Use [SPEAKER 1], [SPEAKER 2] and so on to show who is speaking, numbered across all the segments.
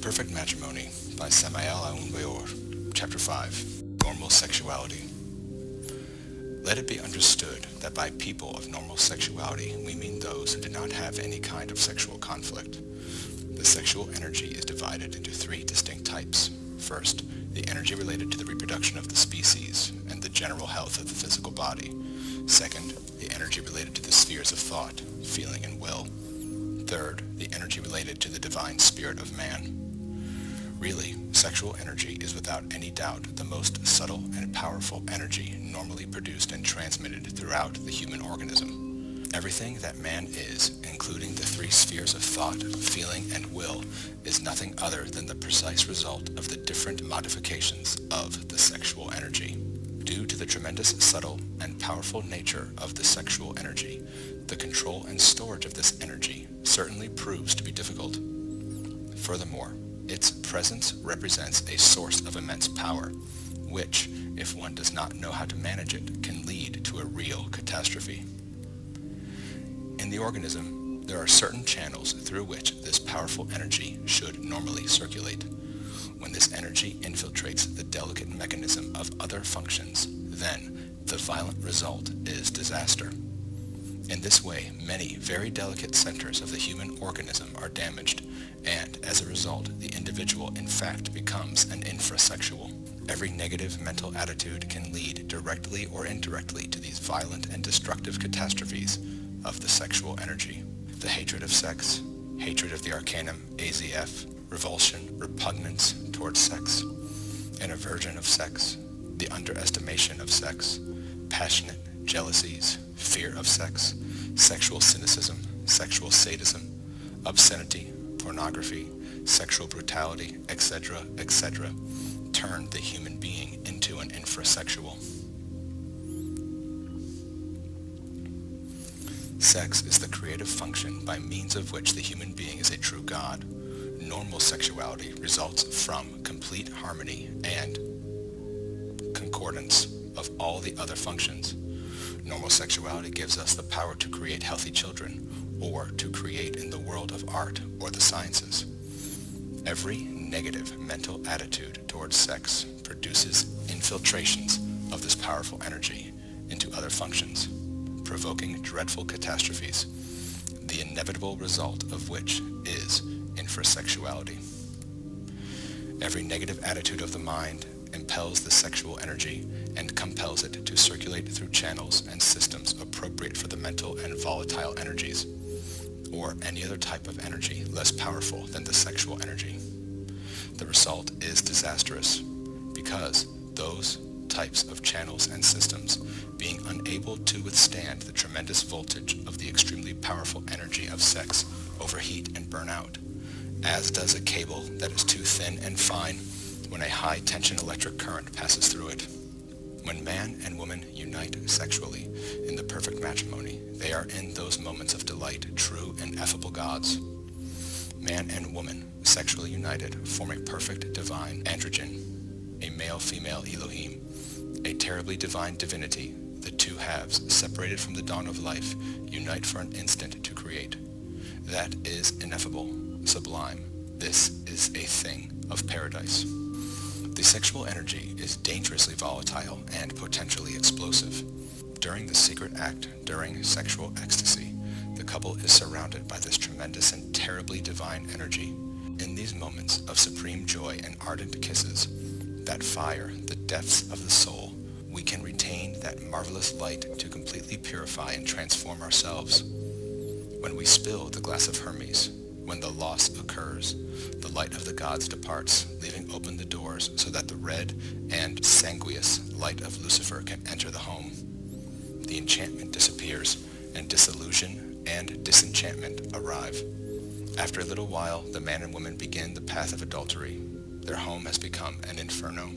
[SPEAKER 1] Perfect Matrimony by SAMAEL AUN WEOR, Chapter 5, Normal Sexuality. Let it be understood that by people of normal sexuality we mean those who do not have any kind of sexual conflict. The sexual energy is divided into three distinct types. First, the energy related to the reproduction of the species and the general health of the physical body. Second, the energy related to the spheres of thought, feeling, and will. Third, the energy related to the divine spirit of man. Really, sexual energy is without any doubt the most subtle and powerful energy normally produced and transmitted throughout the human organism. Everything that man is, including the three spheres of thought, feeling, and will, is nothing other than the precise result of the different modifications of the sexual energy. Due to the tremendous subtle and powerful nature of the sexual energy, the control and storage of this energy certainly proves to be difficult. Furthermore, its presence represents a source of immense power, which, if one does not know how to manage it, can lead to a real catastrophe. In the organism, there are certain channels through which this powerful energy should normally circulate. When this energy infiltrates the delicate mechanism of other functions, then the violent result is disaster. In this way, many very delicate centers of the human organism are damaged, and as a result, the individual in fact becomes an infrasexual. Every negative mental attitude can lead directly or indirectly to these violent and destructive catastrophes of the sexual energy. The hatred of sex, hatred of the arcanum AZF, revulsion, repugnance towards sex, an aversion of sex, the underestimation of sex, passionate jealousies, fear of sex, sexual cynicism, sexual sadism, obscenity, pornography, sexual brutality, etc., etc., turn the human being into an infrasexual. Sex is the creative function by means of which the human being is a true God. Normal sexuality results from complete harmony and concordance of all the other functions. Normal sexuality gives us the power to create healthy children, or to create in the world of art or the sciences. Every negative mental attitude towards sex produces infiltrations of this powerful energy into other functions, provoking dreadful catastrophes, the inevitable result of which is infrasexuality. Every negative attitude of the mind impels the sexual energy and compels it to circulate through channels and systems appropriate for the mental and volatile energies, or any other type of energy less powerful than the sexual energy. The result is disastrous, because those types of channels and systems, being unable to withstand the tremendous voltage of the extremely powerful energy of sex, overheat and burn out, as does a cable that is too thin and fine when a high-tension electric current passes through it. When man and woman unite sexually in the perfect matrimony, they are in those moments of delight true and effable gods. Man and woman, sexually united, form a perfect divine androgen, a male-female Elohim, a terribly divine divinity. The two halves, separated from the dawn of life, unite for an instant to create. That is ineffable, sublime. This is a thing of paradise. The sexual energy is dangerously volatile and potentially explosive. During the secret act, during sexual ecstasy, the couple is surrounded by this tremendous and terribly divine energy. In these moments of supreme joy and ardent kisses, that fire, the depths of the soul, we can retain that marvelous light to completely purify and transform ourselves. When we spill the glass of Hermes, when the loss occurs, the light of the gods departs, leaving open the doors so that the red and sanguious light of Lucifer can enter the home. The enchantment disappears, and disillusion and disenchantment arrive. After a little while, the man and woman begin the path of adultery. Their home has become an inferno.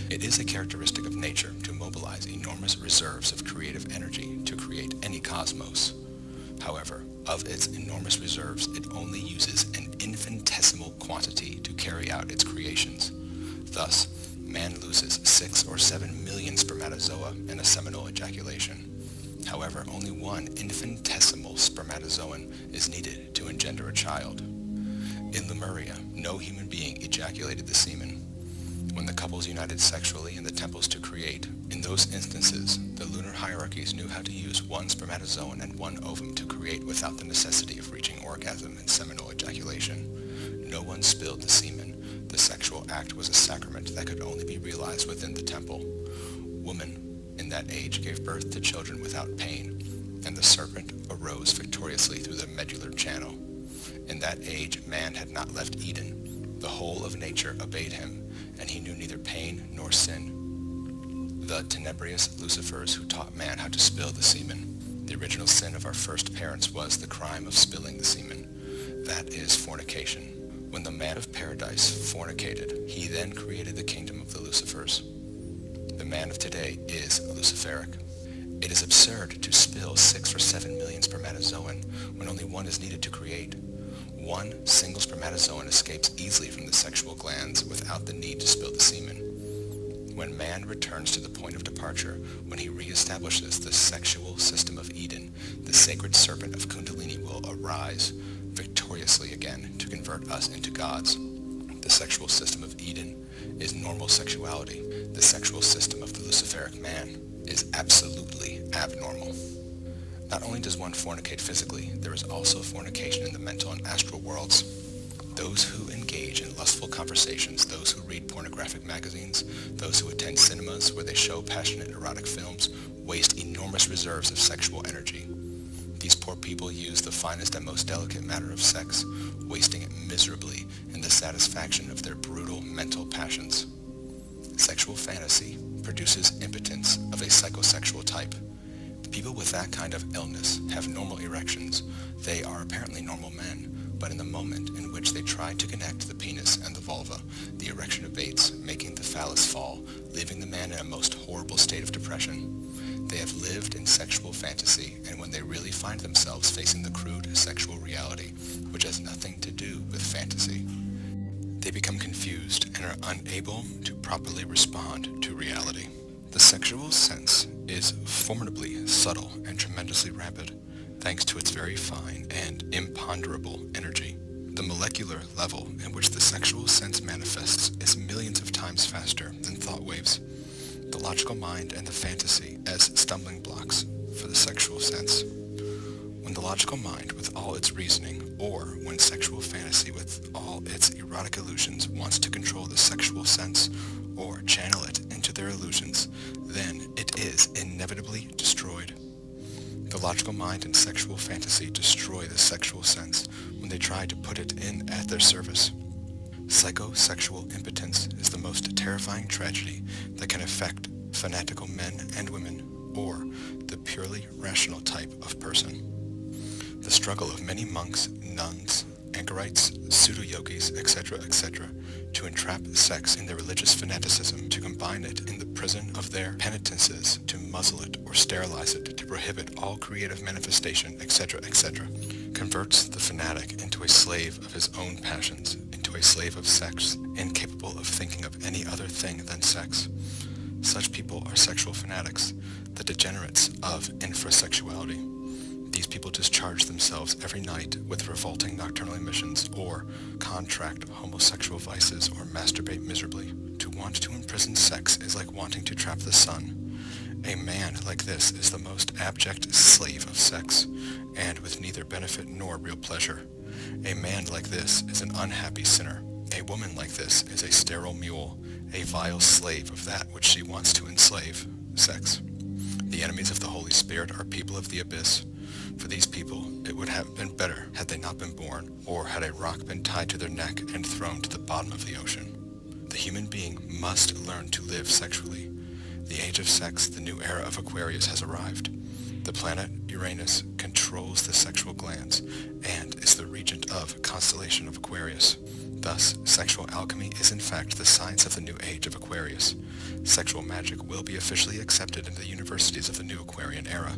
[SPEAKER 1] It is a characteristic of nature to mobilize enormous reserves of creative energy to create any cosmos. However, of its enormous reserves, it only uses an infinitesimal quantity to carry out its creations. Thus, man loses 6 or 7 million spermatozoa in a seminal ejaculation. However, only one infinitesimal spermatozoon is needed to engender a child. In Lemuria, no human being ejaculated the semen. When the couples united sexually in the temples to create, in those instances, the lunar hierarchies knew how to use one spermatozoon and one ovum to create without the necessity of reaching orgasm and seminal ejaculation. No one spilled the semen. The sexual act was a sacrament that could only be realized within the temple. Woman, in that age, gave birth to children without pain, and the serpent arose victoriously through the medullary channel. In that age, man had not left Eden. The whole of nature obeyed him, and he knew neither pain nor sin. The tenebrious Lucifers who taught man how to spill the semen. The original sin of our first parents was the crime of spilling the semen. That is fornication. When the man of paradise fornicated, he then created the kingdom of the Lucifers. The man of today is luciferic. It is absurd to spill 6 or 7 million spermatozoon when only one is needed to create. One single spermatozoon escapes easily from the sexual glands without the need to spill the semen. When man returns to the point of departure, when he reestablishes the sexual system of Eden, the sacred serpent of Kundalini will arise victoriously again to convert us into gods. The sexual system of Eden is normal sexuality. The sexual system of the luciferic man is absolutely abnormal. Not only does one fornicate physically, there is also fornication in the mental and astral worlds. Those who engage in lustful conversations, those who read pornographic magazines, those who attend cinemas where they show passionate erotic films, waste enormous reserves of sexual energy. These poor people use the finest and most delicate matter of sex, wasting it miserably in the satisfaction of their brutal mental passions. Sexual fantasy produces impotence of a psychosexual type. People with that kind of illness have normal erections. They are apparently normal men, but in the moment in which they try to connect the penis and the vulva, the erection abates, making the phallus fall, leaving the man in a most horrible state of depression. They have lived in sexual fantasy, and when they really find themselves facing the crude sexual reality, which has nothing to do with fantasy, they become confused and are unable to properly respond to reality. The sexual sense is formidably subtle and tremendously rapid, thanks to its very fine and imponderable energy. The molecular level in which the sexual sense manifests is millions of times faster than thought waves. The logical mind and the fantasy as stumbling blocks for the sexual sense. When the logical mind with all its reasoning, or when sexual fantasy with all its erotic illusions wants to control the sexual sense, or channel it into their illusions, then it is inevitably destroyed. The logical mind and sexual fantasy destroy the sexual sense when they try to put it in at their service. Psychosexual impotence is the most terrifying tragedy that can affect fanatical men and women, or the purely rational type of person. The struggle of many monks, nuns, anchorites, pseudo-yogis, etc., to entrap sex in their religious fanaticism, to combine it in the prison of their penitences, to muzzle it or sterilize it, to prohibit all creative manifestation, etc., converts the fanatic into a slave of his own passions, into a slave of sex, incapable of thinking of any other thing than sex. Such people are sexual fanatics, the degenerates of infrasexuality. These people discharge themselves every night with revolting nocturnal emissions, or contract homosexual vices, or masturbate miserably. To want to imprison sex is like wanting to trap the sun. A man like this is the most abject slave of sex, and with neither benefit nor real pleasure. A man like this is an unhappy sinner. A woman like this is a sterile mule, a vile slave of that which she wants to enslave, sex. The enemies of the Holy Spirit are people of the abyss. For these people, it would have been better had they not been born, or had a rock been tied to their neck and thrown to the bottom of the ocean. The human being must learn to live sexually. The age of sex, the new era of Aquarius, has arrived. The planet Uranus controls the sexual glands and is the regent of constellation of Aquarius. Thus, sexual alchemy is in fact the science of the new age of Aquarius. Sexual magic will be officially accepted in the universities of the new Aquarian era.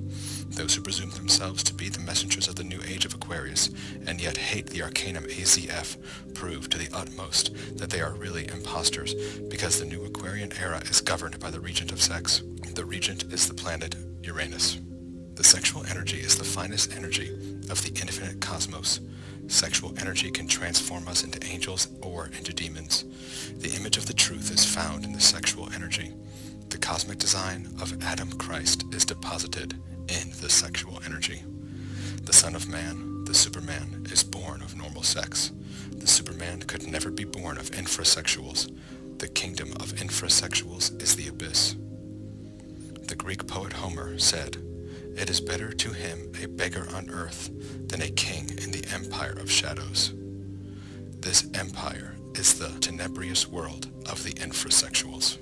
[SPEAKER 1] Those who presume themselves to be the messengers of the new age of Aquarius, and yet hate the arcanum AZF, prove to the utmost that they are really impostors, because the new Aquarian era is governed by the regent of sex. The regent is the planet Uranus. The sexual energy is the finest energy of the infinite cosmos. Sexual energy can transform us into angels or into demons. The image of the truth is found in the sexual energy. The cosmic design of Adam Christ is deposited in the sexual energy. The Son of Man, the Superman, is born of normal sex. The Superman could never be born of infrasexuals. The kingdom of infrasexuals is the abyss. The Greek poet Homer said, "It is better to him a beggar on earth than a king in the empire of shadows." This empire is the tenebrious world of the infrasexuals.